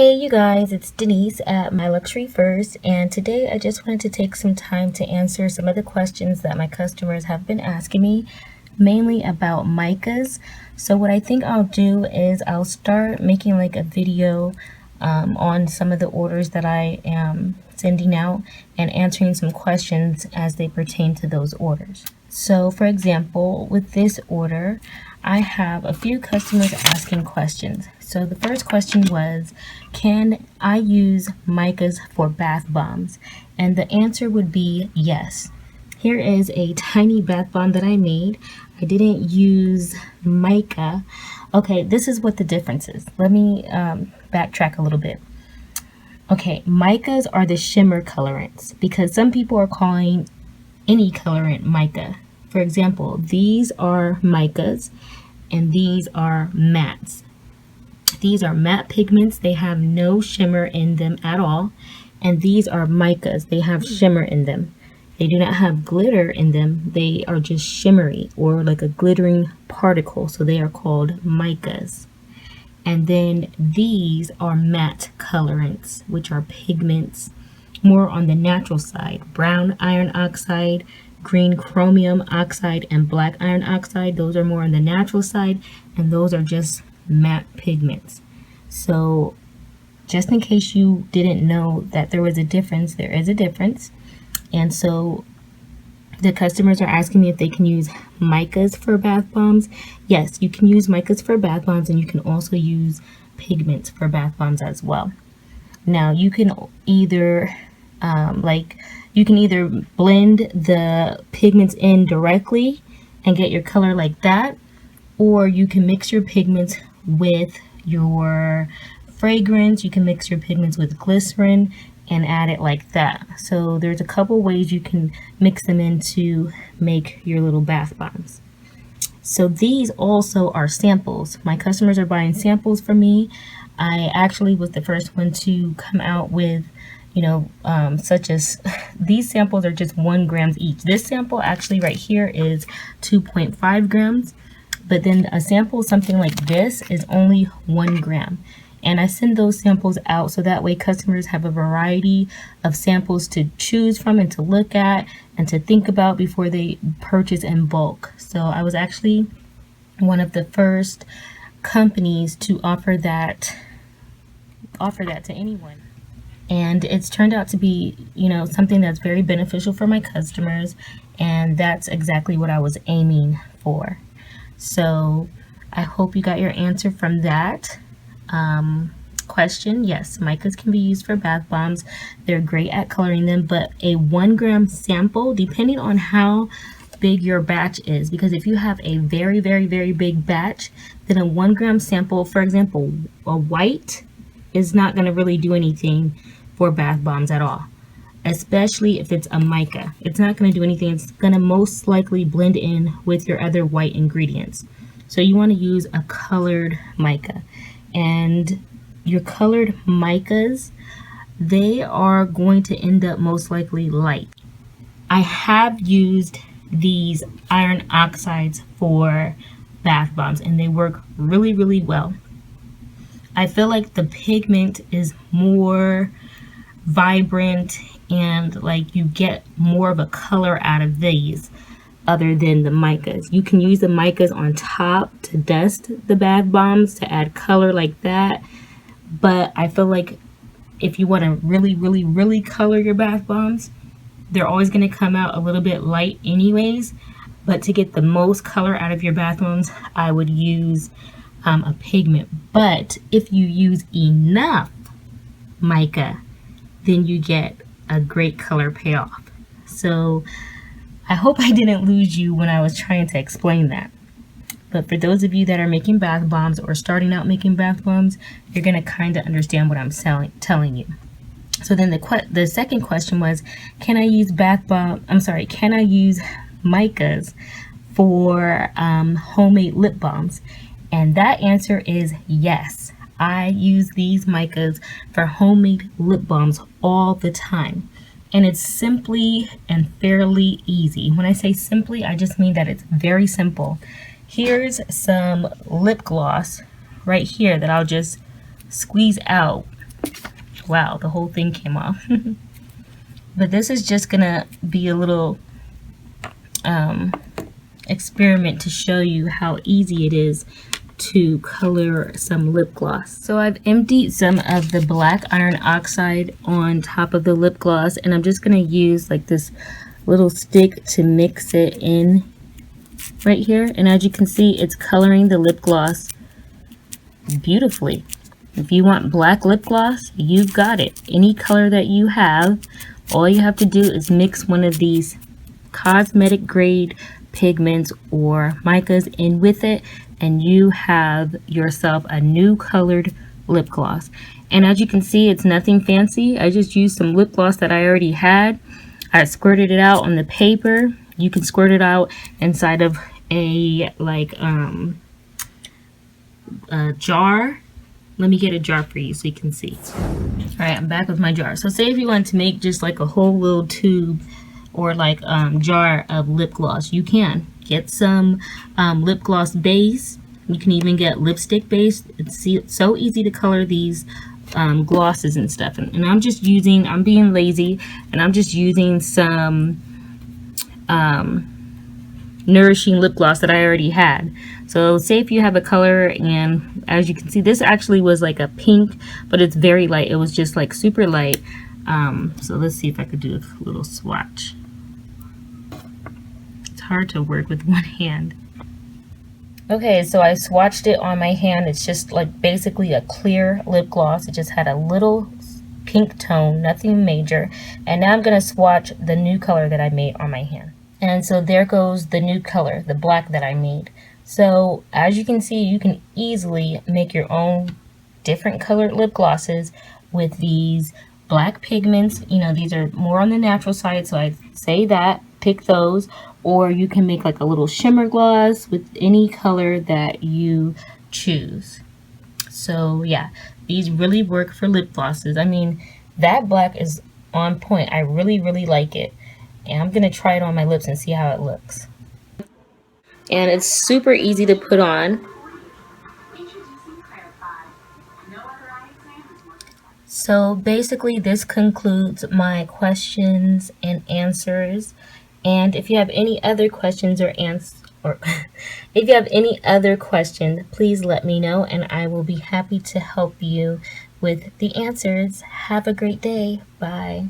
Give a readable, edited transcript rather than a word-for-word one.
Hey you guys, it's Denise at My Luxury First, and today I just wanted to take some time to answer some of the questions that my customers have been asking me, mainly about micas. So what I think I'll do is I'll start making like a video on some of the orders that I am sending out and answering some questions as they pertain to those orders. So for example, with this order, I have a few customers asking questions. So the first question was, can I use micas for bath bombs? And the answer would be yes. Here is a tiny bath bomb that I made. I didn't use mica. Okay, this is what the difference is. Let me backtrack a little bit. Okay, micas are the shimmer colorants because some people are calling any colorant mica. For example, these are micas and these are mattes. These are matte pigments. They have no shimmer in them at all. And these are micas. They have shimmer in them. They do not have glitter in them. They are just shimmery or like a glittering particle. So they are called micas. And then these are matte colorants, which are pigments more on the natural side. Brown iron oxide, green chromium oxide, and black iron oxide. Those are more on the natural side. And those are just matte pigments. So just in case you didn't know that there was a difference, there is a difference. And so the customers are asking me if they can use micas for bath bombs. Yes, you can use micas for bath bombs, and you can also use pigments for bath bombs as well. Now you can either you can either blend the pigments in directly and get your color like that, or you can mix your pigments with your fragrance. You can mix your pigments with glycerin and add it like that. So there's a couple ways you can mix them in to make your little bath bombs. So these also are samples. My customers are buying samples from me. I actually was the first one to come out with, such as these samples are just 1 gram each. This sample actually right here is 2.5 grams. But then a sample, something like this, is only 1 gram. And I send those samples out so that way customers have a variety of samples to choose from and to look at and to think about before they purchase in bulk. So I was actually one of the first companies to offer that to anyone. And it's turned out to be, something that's very beneficial for my customers. And that's exactly what I was aiming for. So I hope you got your answer from that question. Yes, micas can be used for bath bombs. They're great at coloring them, but a 1 gram sample, depending on how big your batch is, because if you have a very, very, very big batch, then a 1 gram sample, for example, a white is not going to really do anything for bath bombs at all. Especially if it's a mica. It's not going to do anything. It's going to most likely blend in with your other white ingredients. So you want to use a colored mica. And your colored micas, they are going to end up most likely light. I have used these iron oxides for bath bombs and they work really, really well. I feel like the pigment is more vibrant and like you get more of a color out of these other than the micas. You can use the micas on top to dust the bath bombs to add color like that, but I feel like if you want to really, really, really color your bath bombs, they're always going to come out a little bit light anyways. But to get the most color out of your bath bombs, I would use a pigment. But if you use enough mica, then you get a great color payoff. So I hope I didn't lose you when I was trying to explain that. But for those of you that are making bath bombs or starting out making bath bombs, you're going to kind of understand what I'm telling you. So then the second question was, can I use can I use micas for homemade lip balms? And that answer is yes. I use these micas for homemade lip balms all the time. And it's simply and fairly easy. When I say simply, I just mean that it's very simple. Here's some lip gloss right here that I'll just squeeze out wow, the whole thing came off. But this is just gonna be a little experiment to show you how easy it is to color some lip gloss. So I've emptied some of the black iron oxide on top of the lip gloss, and I'm just going to use like this little stick to mix it in right here. And as you can see, it's coloring the lip gloss beautifully. If you want black lip gloss, you've got it. Any color that you have, all you have to do is mix one of these cosmetic grade pigments or micas in with it, and you have yourself a new colored lip gloss. And as you can see, it's nothing fancy. I just used some lip gloss that I already had. I squirted it out on the paper. You can squirt it out inside of a jar. Let me get a jar for you so you can see. All right, I'm back with my jar. So say if you want to make just like a whole little tube or like jar of lip gloss, you can get some lip gloss base. You can even get lipstick base. It's so easy to color these glosses and stuff. And I'm being lazy, and I'm just using some nourishing lip gloss that I already had. So say if you have a color, and as you can see, this actually was like a pink, but it's very light. It was just like super light. So let's see if I could do a little swatch. It's hard to work with one hand. Okay, so I swatched it on my hand. It's just like basically a clear lip gloss. It just had a little pink tone, nothing major. And now I'm going to swatch the new color that I made on my hand. And so there goes the new color, the black that I made. So as you can see, you can easily make your own different colored lip glosses with these black pigments. You know, these are more on the natural side, so I say that pick those. Or you can make like a little shimmer gloss with any color that you choose. So yeah, these really work for lip glosses. I mean, that black is on point. I really like it. And I'm gonna try it on my lips and see how it looks. And it's super easy to put on. So basically this concludes my questions and answers. And if you have any other questions if you have any other questions, please let me know, and I will be happy to help you with the answers. Have a great day. Bye.